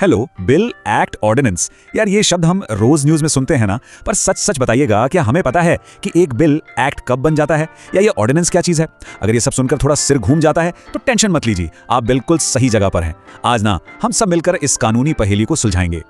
Hello, bill, act, ordinance. यार ये शब्द हम रोज न्यूज में सुनते हैं ना, पर सच सच बताइएगा, क्या हमें पता है कि एक बिल एक्ट कब बन जाता है, या ये ऑर्डिनेंस क्या चीज है? अगर ये सब सुनकर थोड़ा सिर घूम जाता है तो टेंशन मत लीजिए, आप बिल्कुल सही जगह पर हैं। आज ना हम सब मिलकर इस कानूनी पहेली को सुलझाएंगे।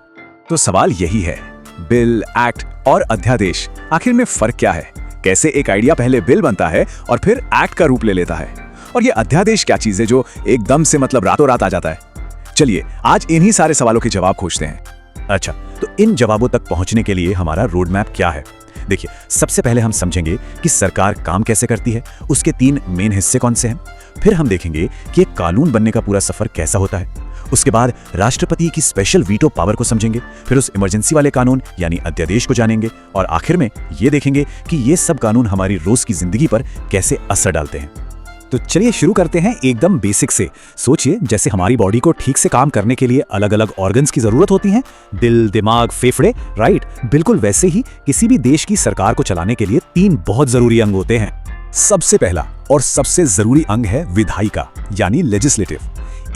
तो सवाल यही है, बिल, एक्ट और अध्यादेश, आखिर में फर्क क्या है? कैसे एक आइडिया पहले बिल बनता है और फिर एक्ट का रूप ले लेता है? और ये अध्यादेश क्या चीज है जो एकदम से मतलब रातों रात आ जाता है? चलिए आज इन्हीं सारे सवालों के जवाब खोजते हैं। अच्छा, तो इन जवाबों तक पहुंचने के लिए हमारा रोड मैप क्या है? देखिए, सबसे पहले हम समझेंगे कि सरकार काम कैसे करती है, उसके 3 मेन हिस्से कौन से हैं। फिर हम देखेंगे कि एक कानून बनने का पूरा सफर कैसा होता है। उसके बाद राष्ट्रपति की स्पेशल वीटो पावर को समझेंगे, फिर उस इमरजेंसी वाले कानून यानी अध्यादेश को जानेंगे, और आखिर में ये देखेंगे कि ये सब कानून हमारी रोज की जिंदगी पर कैसे असर डालते हैं। तो चलिए शुरू करते हैं एकदम बेसिक से। सोचिए, जैसे हमारी बॉडी को ठीक से काम करने के लिए अलग अलग ऑर्गन्स की जरूरत होती है, दिल, दिमाग, फेफड़े, राइट? बिल्कुल वैसे ही किसी भी देश की सरकार को चलाने के लिए 3 बहुत जरूरी अंग होते हैं। सबसे पहला और सबसे जरूरी अंग है विधायिका यानी लेजिस्लेटिव।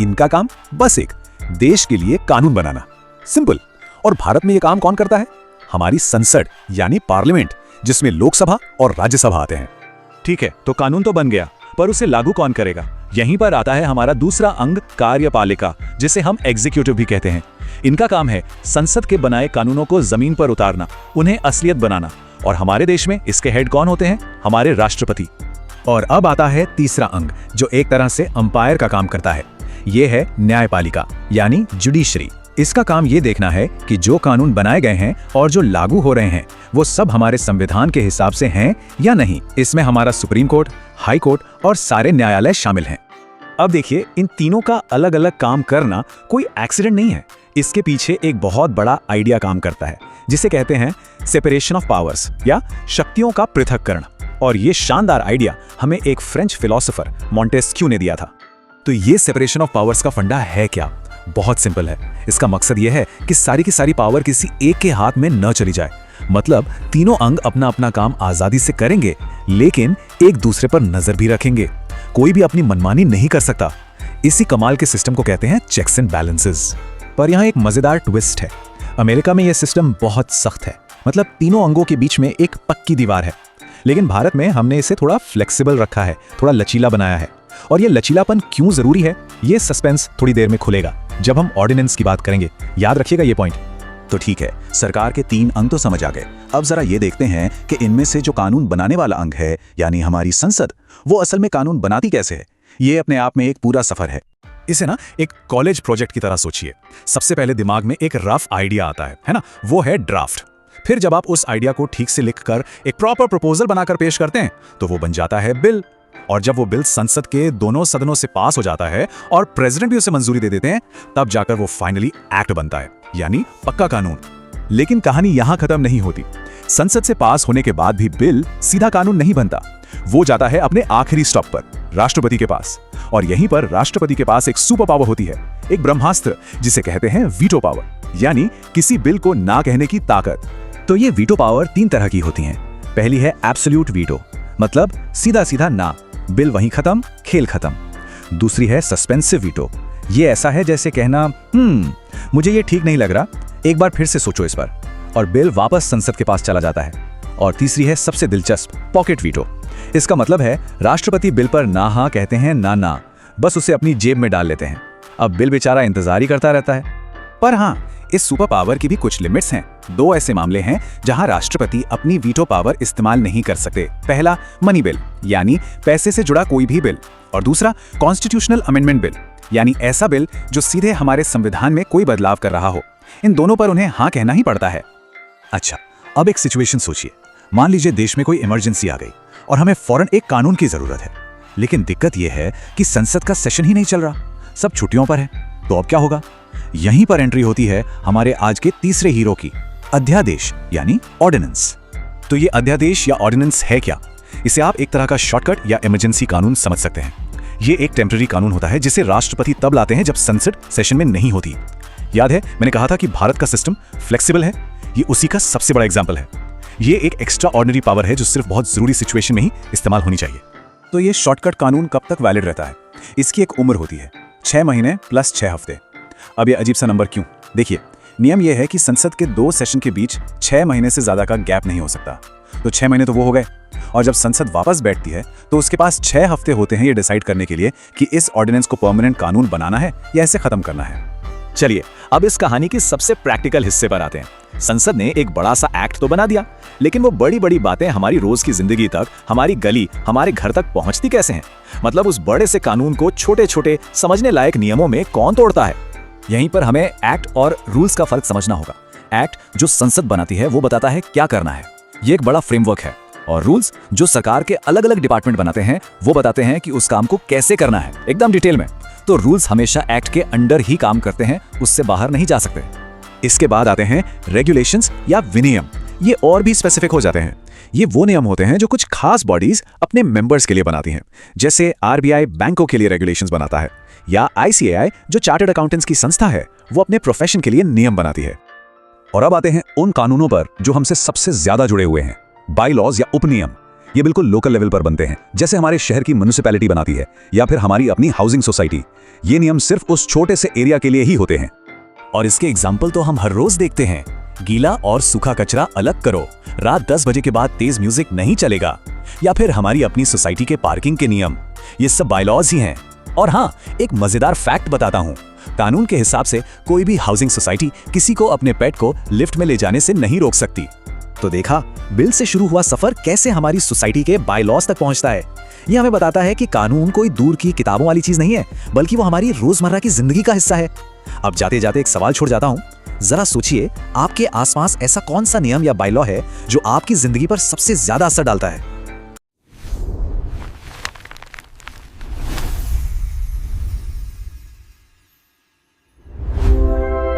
इनका काम बस एक देश के लिए कानून बनाना, सिंपल। और भारत में यह काम कौन करता है? हमारी संसद यानी पार्लियामेंट, जिसमें लोकसभा और राज्यसभा आते हैं। ठीक है, तो कानून तो बन गया, पर उसे लागू कौन करेगा? यहीं पर आता है हमारा दूसरा अंग, कार्यपालिका, जिसे हम एग्जीक्यूटिव भी कहते हैं। इनका काम है संसद के बनाए कानूनों को जमीन पर उतारना, उन्हें असलियत बनाना। और हमारे देश में इसके हेड कौन होते हैं? हमारे राष्ट्रपति। और अब आता है तीसरा अंग, जो एक तरह से अंपायर का काम करता है। ये है न्यायपालिका यानी जुडिशरी। इसका काम ये देखना है कि जो कानून बनाए गए हैं और जो लागू हो रहे हैं वो सब हमारे संविधान के हिसाब से हैं या नहीं। इसमें हमारा सुप्रीम कोर्ट, हाई कोर्ट और सारे न्यायालय शामिल हैं। अब देखिए, इन तीनों का अलग अलग काम करना कोई एक्सीडेंट नहीं है। इसके पीछे एक बहुत बड़ा आइडिया काम करता है, जिसे कहते हैं सेपरेशन ऑफ पावर्स या शक्तियों का पृथक्करण। और ये शानदार आइडिया हमें एक फ्रेंच फिलोसोफर मॉन्टेस्क्यू ने दिया था। तो ये सेपरेशन ऑफ पावर्स का फंडा है क्या? बहुत सिंपल है। इसका मकसद यह है कि सारी की सारी पावर किसी एक के हाथ में न चली जाए। मतलब तीनों अंग अपना अपना काम आजादी से करेंगे, लेकिन एक दूसरे पर नजर भी रखेंगे। कोई भी अपनी मनमानी नहीं कर सकता। इसी कमाल के सिस्टम को कहते हैं चेक्स एंड बैलेंसेस। पर यहाँ एक मजेदार ट्विस्ट है। अमेरिका में यह सिस्टम बहुत सख्त है, मतलब तीनों अंगों के बीच में एक पक्की दीवार है। लेकिन भारत में हमने इसे थोड़ा फ्लेक्सिबल रखा है, थोड़ा लचीला बनाया है। और ये लचीलापन क्यों जरूरी है, ये सस्पेंस थोड़ी देर में खुलेगा जब हम ऑर्डिनेंस की बात करेंगे। याद रखिएगा ये पॉइंट। तो ठीक है, सरकार के 3 अंग तो समझ आ गए। अब जरा ये देखते हैं कि इनमें से जो कानून बनाने वाला अंग है यानी हमारी संसद, वो असल में कानून बनाती कैसे है। ये अपने आप में एक पूरा सफर है। इसे ना एक कॉलेज प्रोजेक्ट की तरह सोचिए। सबसे पहले दिमाग में एक रफ आइडिया आता है ना, वो है ड्राफ्ट। फिर जब आप उस आइडिया को ठीक से लिखकर एक प्रॉपर प्रपोजल बनाकर पेश करते हैं तो वो बन जाता है बिल। और जब वो बिल संसद के दोनों सदनों से पास हो जाता है और प्रेसिडेंट भी उसे मंजूरी दे देते हैं, तब जाकर वो फाइनली एक्ट बनता है, यानी पक्का कानून। लेकिन कहानी यहां खत्म नहीं होती। संसद से पास होने के बाद भी बिल सीधा कानून नहीं बनता। वो जाता है अपने आखिरी स्टॉप पर, राष्ट्रपति के पास। और यहीं पर राष्ट्रपति के पास एक सुपर पावर होती है, एक ब्रह्मास्त्र, जिसे कहते हैं वीटो पावर, यानी किसी बिल को ना कहने की ताकत। तो ये वीटो पावर 3 तरह की होती हैं। पहली है एब्सोल्यूट वीटो, मतलब सीधा सीधा ना, बिल वहीं खत्म, खेल खत्म। दूसरी है सस्पेंसिव वीटो। ये ऐसा है जैसे कहना, मुझे ये ठीक नहीं लग रहा, एक बार फिर से सोचो इस पर, और बिल वापस संसद के पास चला जाता है। और तीसरी है सबसे दिलचस्प, पॉकेट वीटो। इसका मतलब है राष्ट्रपति बिल पर ना हाँ कहते हैं ना, बस उसे अपनी जेब में डाल लेते हैं। अब बिल बेचारा इंतजार ही करता रहता है। पर हाँ, इस सुपर पावर की भी कुछ लिमिट्स हैं। 2 ऐसे मामले हैं जहां राष्ट्रपति अपनी वीटो पावर इस्तेमाल नहीं कर सकते। पहला, मनी बिल, यानी पैसे से जुड़ा कोई भी बिल। और दूसरा, कॉन्स्टिट्यूशनल अमेंडमेंट बिल, यानी ऐसा बिल जो सीधे हमारे संविधान में कोई बदलाव कर रहा हो। इन दोनों पर उन्हें हाँ कहना ही पड़ता है। अच्छा, अब एक सिचुएशन सोचिए। मान लीजिए देश में कोई इमरजेंसी आ गई और हमें फौरन एक कानून की जरूरत है। लेकिन दिक्कत यह है कि संसद का सेशन ही नहीं चल रहा, सब छुट्टियों पर है। तो अब क्या होगा? यहीं पर एंट्री होती है हमारे आज के तीसरे हीरो की, अध्यादेश यानी ऑर्डिनेंस। तो ये अध्यादेश या ऑर्डिनेंस है क्या? इसे आप एक तरह का शॉर्टकट या इमरजेंसी कानून समझ सकते हैं। ये एक टेम्पररी कानून होता है जिसे राष्ट्रपति तब लाते हैं जब संसद सेशन में नहीं होती। याद है मैंने कहा था कि भारत का सिस्टम फ्लेक्सिबल है, ये उसी का सबसे बड़ा एग्जाम्पल है। ये एक एक्स्ट्रा ऑर्डिनरी पावर है जो सिर्फ बहुत जरूरी सिचुएशन में ही इस्तेमाल होनी चाहिए। तो ये शॉर्टकट कानून कब तक वैलिड रहता है? इसकी एक उम्र होती है, 6 महीने प्लस 6 हफ्ते। अब ये अजीब सा नंबर क्यों? देखिए, नियम यह है कि संसद के 2 सेशन के बीच 6 महीने से ज्यादा का गैप नहीं हो सकता। तो 6 महीने तो वो हो गए, और जब संसद वापस बैठती है तो उसके पास 6 हफ्ते होते हैं ये डिसाइड करने के लिए कि इस ऑर्डिनेंस को परमानेंट कानून बनाना है या इसे खत्म करना है। चलिए अब इस कहानी के सबसे प्रैक्टिकल हिस्से पर आते हैं। संसद ने एक बड़ा सा एक्ट तो बना दिया, लेकिन वो बड़ी बड़ी बातें हमारी रोज की जिंदगी तक, हमारी गली, हमारे घर तक पहुंचती कैसे हैं? मतलब उस बड़े से कानून को छोटे छोटे समझने लायक नियमों में कौन तोड़ता है? यहीं पर हमें एक्ट और रूल्स का फर्क समझना होगा। एक्ट जो संसद बनाती है वो बताता है क्या करना है, ये एक बड़ा फ्रेमवर्क है, और रूल्स जो सरकार के अलग अलग डिपार्टमेंट बनाते हैं वो बताते हैं कि उस काम को कैसे करना है, एकदम डिटेल में। तो रूल्स हमेशा एक्ट के अंडर ही काम करते हैं, उससे बाहर नहीं जा सकते। इसके बाद आते हैं रेगुलेशंस या विनियम। ये और भी स्पेसिफिक हो जाते हैं। ये वो नियम होते हैं जो कुछ खास बॉडीज अपने मेंबर्स के लिए बनाती हैं। जैसे आरबीआई बैंकों के लिए रेगुलेशंस बनाता है, या आईसीएआई जो चार्टर्ड अकाउंटेंट्स की संस्था है वो अपने प्रोफेशन के लिए नियम बनाती है। और अब आते हैं उन कानूनों पर जो हमसे सबसे ज्यादा जुड़े हुए हैं, बाई लॉज या उपनियम। ये बिल्कुल लोकल लेवल पर बनते हैं, जैसे हमारे शहर की म्युनिसिपैलिटी बनाती है या फिर हमारी अपनी हाउसिंग सोसाइटी। ये नियम सिर्फ उस छोटे से एरिया के लिए ही होते हैं। और इसके एग्जाम्पल तो हम हर रोज देखते हैं। गीला और सूखा कचरा अलग करो, रात 10 बजे के बाद तेज म्यूजिक नहीं चलेगा, या फिर हमारी अपनी सोसाइटी के पार्किंग के नियम। ये सब बायलॉज ही हैं। और हाँ, एक मजेदार फैक्ट बताता हूँ। कानून के हिसाब से कोई भी हाउसिंग सोसाइटी किसी को अपने पेट को लिफ्ट में ले जाने से नहीं रोक सकती। तो देखा, बिल से शुरू हुआ सफर कैसे हमारी सोसाइटी के बायलॉज तक पहुंचता है। ये हमें बताता है कि कानून कोई दूर की किताबों वाली चीज नहीं है, बल्कि वो हमारी रोजमर्रा की जिंदगी का हिस्सा है। अब जाते जाते एक सवाल छोड़ जाता हूँ। जरा सोचिए, आपके आसपास ऐसा कौन सा नियम या बायलॉ है जो आपकी जिंदगी पर सबसे ज्यादा असर डालता है?